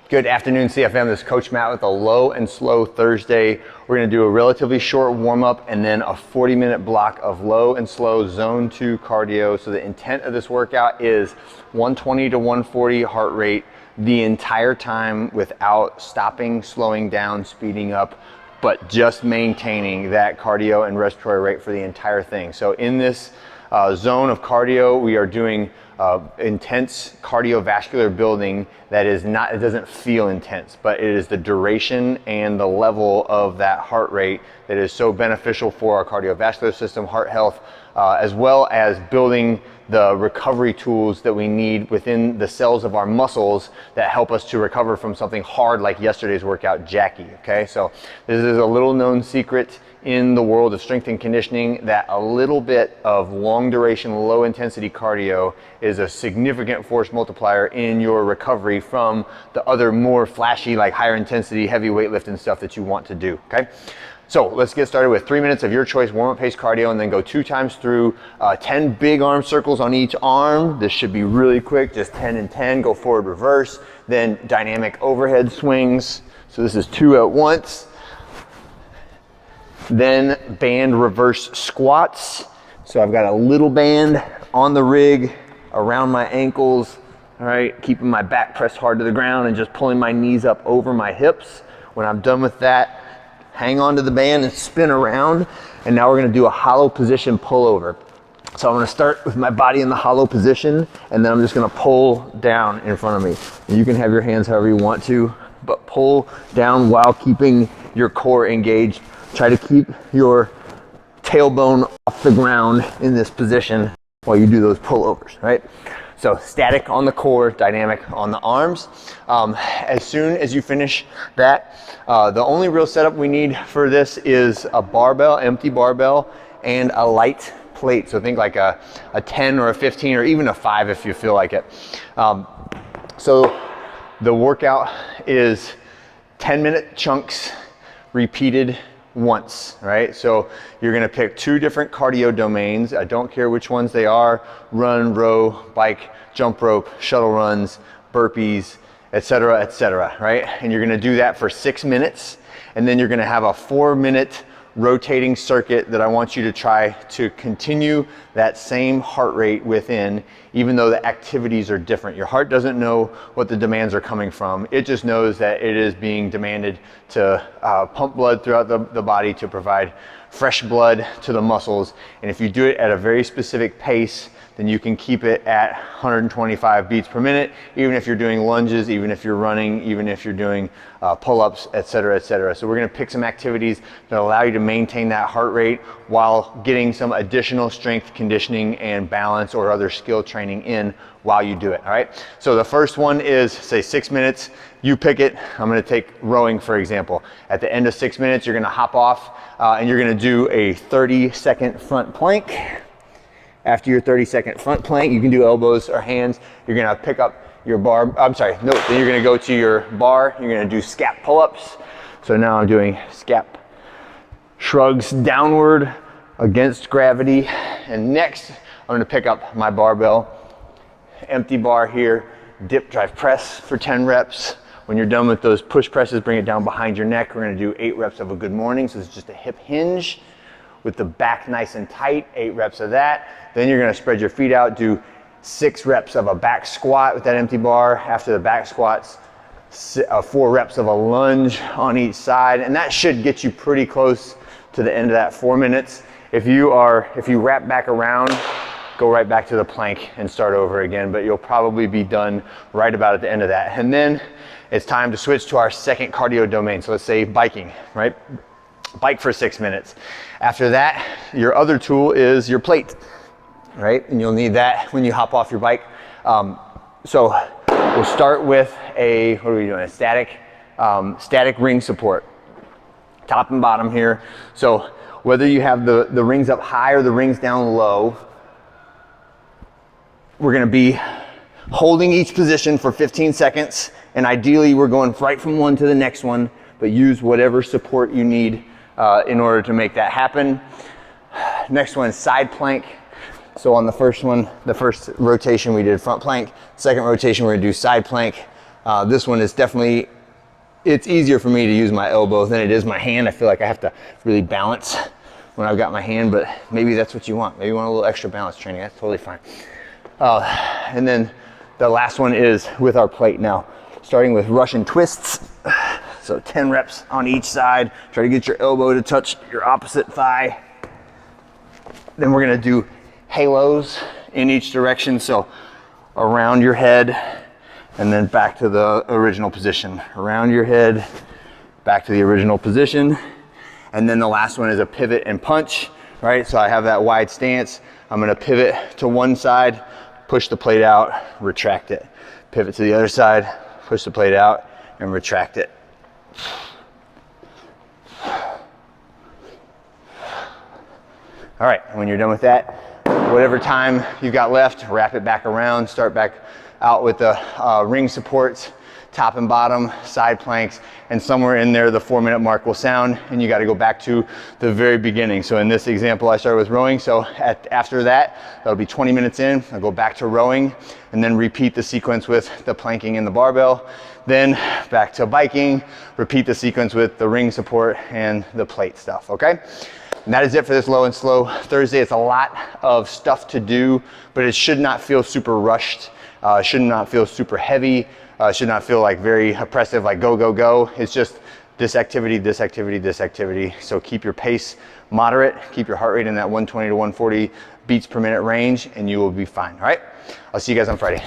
Good afternoon, CFM. This is Coach Matt with a Low and Slow Thursday. We're going to do a relatively short warm-up and then a 40-minute block of low and slow zone 2 cardio. So the intent of this workout is 120 to 140 heart rate the entire time without stopping, slowing down, speeding up, but just maintaining that cardio and respiratory rate for the entire thing. So in this zone of cardio, we are doing intense cardiovascular building that is not, it doesn't feel intense, but it is the duration and the level of that heart rate that is so beneficial for our cardiovascular system, heart health, as well as building the recovery tools that we need within the cells of our muscles that help us to recover from something hard like yesterday's workout, Jackie, okay? So this is a little known secret in the world of strength and conditioning that a little bit of long duration, low intensity cardio is a significant force multiplier in your recovery from the other more flashy, like higher intensity, heavy weightlifting stuff that you want to do, okay? So let's get started with 3 minutes of your choice warm-up pace cardio and then go 2 times through 10 big arm circles on each arm. This should be really quick, just 10 and 10, go forward, reverse, then dynamic overhead swings. So this is 2 at once. Then band reverse squats. So I've got a little band on the rig around my ankles, all right, keeping my back pressed hard to the ground and just pulling my knees up over my hips. When I'm done with that, hang on to the band and spin around. And now we're gonna do a hollow position pullover. So I'm gonna start with my body in the hollow position, and then I'm just gonna pull down in front of me. And you can have your hands however you want to, but pull down while keeping your core engaged. Try to keep your tailbone off the ground in this position while you do those pullovers, right? So static on the core, dynamic on the arms. As soon as you finish that, the only real setup we need for this is a barbell, empty barbell, and a light plate. So think like a 10 or a 15 or even a 5 if you feel like it. So the workout is 10-minute chunks repeated once, right? So you're gonna pick 2 different cardio domains. I don't care which ones they are: run, row, bike, jump rope, shuttle runs, burpees, etc., right? And you're gonna do that for 6 minutes, and then you're gonna have a 4-minute rotating circuit that I want you to try to continue that same heart rate within, even though the activities are different. Your heart doesn't know what the demands are coming from. It just knows that it is being demanded to pump blood throughout the body to provide fresh blood to the muscles. And if you do it at a very specific pace, then you can keep it at 125 beats per minute, even if you're doing lunges, even if you're running, even if you're doing pull-ups, etc., etc. So we're gonna pick some activities that allow you to maintain that heart rate while getting some additional strength conditioning and balance or other skill training in while you do it, all right? So the first one is, say, 6 minutes. You pick it. I'm gonna take rowing, for example. At the end of 6 minutes, you're gonna hop off and you're gonna do a 30-second front plank. After your 30-second front plank, you can do elbows or hands. You're gonna pick up your bar, then you're gonna go to your bar, you're gonna do scap pull-ups. So now I'm doing scap shrugs downward against gravity. And next, I'm gonna pick up my barbell, empty bar here, dip, drive, press for 10 reps. When you're done with those push presses, bring it down behind your neck. We're gonna do 8 reps of a good morning. So it's just a hip hinge with the back nice and tight, 8 reps of that. Then you're gonna spread your feet out, do 6 reps of a back squat with that empty bar. After the back squats, 4 reps of a lunge on each side. And that should get you pretty close to the end of that 4 minutes. If you wrap back around, go right back to the plank and start over again, but you'll probably be done right about at the end of that. And then it's time to switch to our second cardio domain. So let's say biking, right? Bike for 6 minutes. After that, your other tool is your plate, right? And you'll need that when you hop off your bike. So we'll start with a static ring support, top and bottom here. So whether you have the rings up high or the rings down low, we're gonna be holding each position for 15 seconds. And ideally we're going right from one to the next one, but use whatever support you need in order to make that happen. Next one, side plank. So on the first one, the first rotation we did front plank. Second rotation we're gonna do side plank. This one is definitely, it's easier for me to use my elbow than it is my hand. I feel like I have to really balance when I've got my hand, but maybe that's what you want. Maybe you want a little extra balance training. That's totally fine. And then the last one is with our plate now, starting with Russian twists. So 10 reps on each side. Try to get your elbow to touch your opposite thigh. Then we're gonna do halos in each direction. So around your head and then back to the original position. Around your head, back to the original position. And then the last one is a pivot and punch, right? So I have that wide stance. I'm gonna pivot to one side, push the plate out, retract it. Pivot to the other side, push the plate out and retract it. All right, when you're done with that, whatever time you've got left, wrap it back around, start back out with the ring supports, top and bottom, side planks, and somewhere in there the 4-minute mark will sound, and you got to go back to the very beginning. So in this example, I started with rowing, so after that, that'll be 20 minutes in, I'll go back to rowing, and then repeat the sequence with the planking and the barbell, then back to biking, repeat the sequence with the ring support and the plate stuff, okay? And that is it for this low and slow Thursday. It's a lot of stuff to do, but it should not feel super rushed. Should not feel super heavy. Should not feel like very oppressive, like go, go, go. It's just this activity, this activity, this activity. So keep your pace moderate, keep your heart rate in that 120 to 140 beats per minute range, and you will be fine, all right? I'll see you guys on Friday.